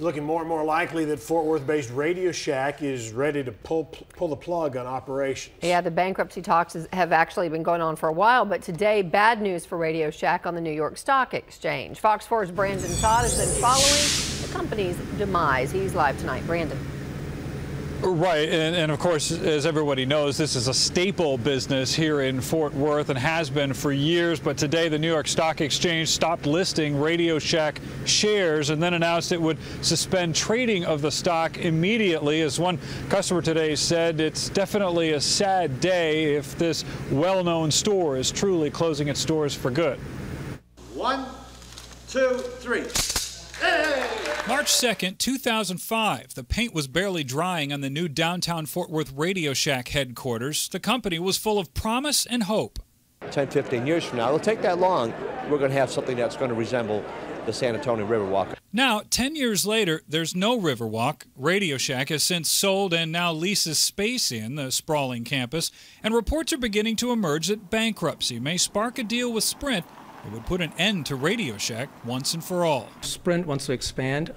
Looking more and more likely that Fort Worth-based RadioShack is ready to pull the plug on operations. Yeah, the bankruptcy talks have actually been going on for a while, but today, bad news for RadioShack on the New York Stock Exchange. Fox 4's Brandon Todd has been following the company's demise. He's live tonight. Brandon. Right, and of course, as everybody knows, this is a staple business here in Fort Worth and has been for years. But today, the New York Stock Exchange stopped listing RadioShack shares and then announced it would suspend trading of the stock immediately. As one customer today said, it's definitely a sad day if this well-known store is truly closing its doors for good. 1, 2, 3. Hey! March 2nd, 2005. The paint was barely drying on the new downtown Fort Worth RadioShack headquarters. The company was full of promise and hope. 10, 15 years from now, it'll take that long, we're going to have something that's going to resemble the San Antonio Riverwalk. Now, 10 years later, there's no Riverwalk. RadioShack has since sold and now leases space in the sprawling campus, and reports are beginning to emerge that bankruptcy may spark a deal with Sprint that would put an end to RadioShack once and for all. Sprint wants to expand.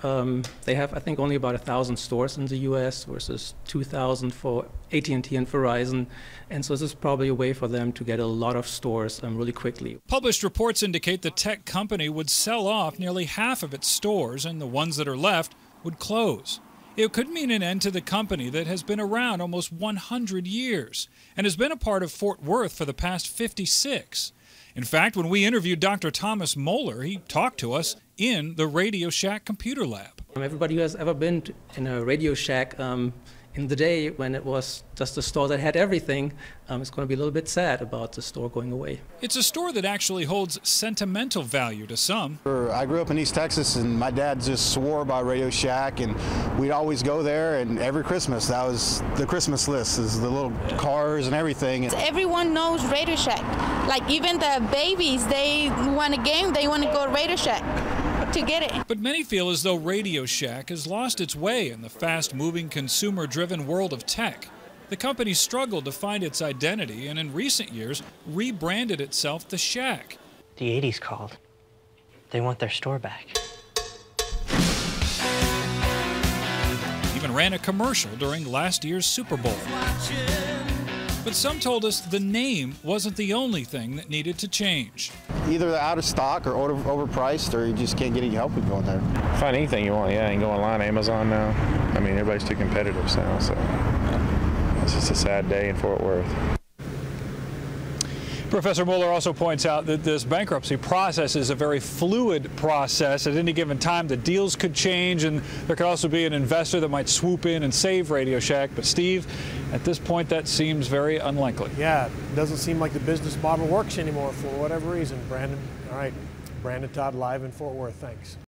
They have, I think, only about 1,000 stores in the U.S. versus 2,000 for AT&T and Verizon. And so this is probably a way for them to get a lot of stores really quickly. Published reports indicate the tech company would sell off nearly half of its stores, and the ones that are left would close. It could mean an end to the company that has been around almost 100 years and has been a part of Fort Worth for the past 56. In fact, when we interviewed Dr. Thomas Moeller, he talked to us in the RadioShack computer lab. Everybody who has ever been in a RadioShack in the day when it was just a store that had everything, is going to be a little bit sad about the store going away. It's a store that actually holds sentimental value to some. I grew up in East Texas, and my dad just swore by RadioShack, and we'd always go there, and every Christmas, that was the Christmas list, is the little cars and everything. Everyone knows RadioShack. Like even the babies, they want a game, they want to go to RadioShack to get it. But many feel as though RadioShack has lost its way in the fast-moving, consumer-driven world of tech. The company struggled to find its identity and in recent years rebranded itself the Shack. The 80s called. They want their store back. Even ran a commercial during last year's Super Bowl. But some told us the name wasn't the only thing that needed to change. Either they're out of stock or overpriced, or you just can't get any help with going there. Find anything you want, yeah, and go online, Amazon now. I mean, everybody's too competitive now, so it's just a sad day in Fort Worth. Professor Moeller also points out that this bankruptcy process is a very fluid process. At any given time, the deals could change, and there could also be an investor that might swoop in and save RadioShack. But Steve, at this point, that seems very unlikely. Yeah, it doesn't seem like the business model works anymore for whatever reason. Brandon, all right, Brandon Todd live in Fort Worth. Thanks.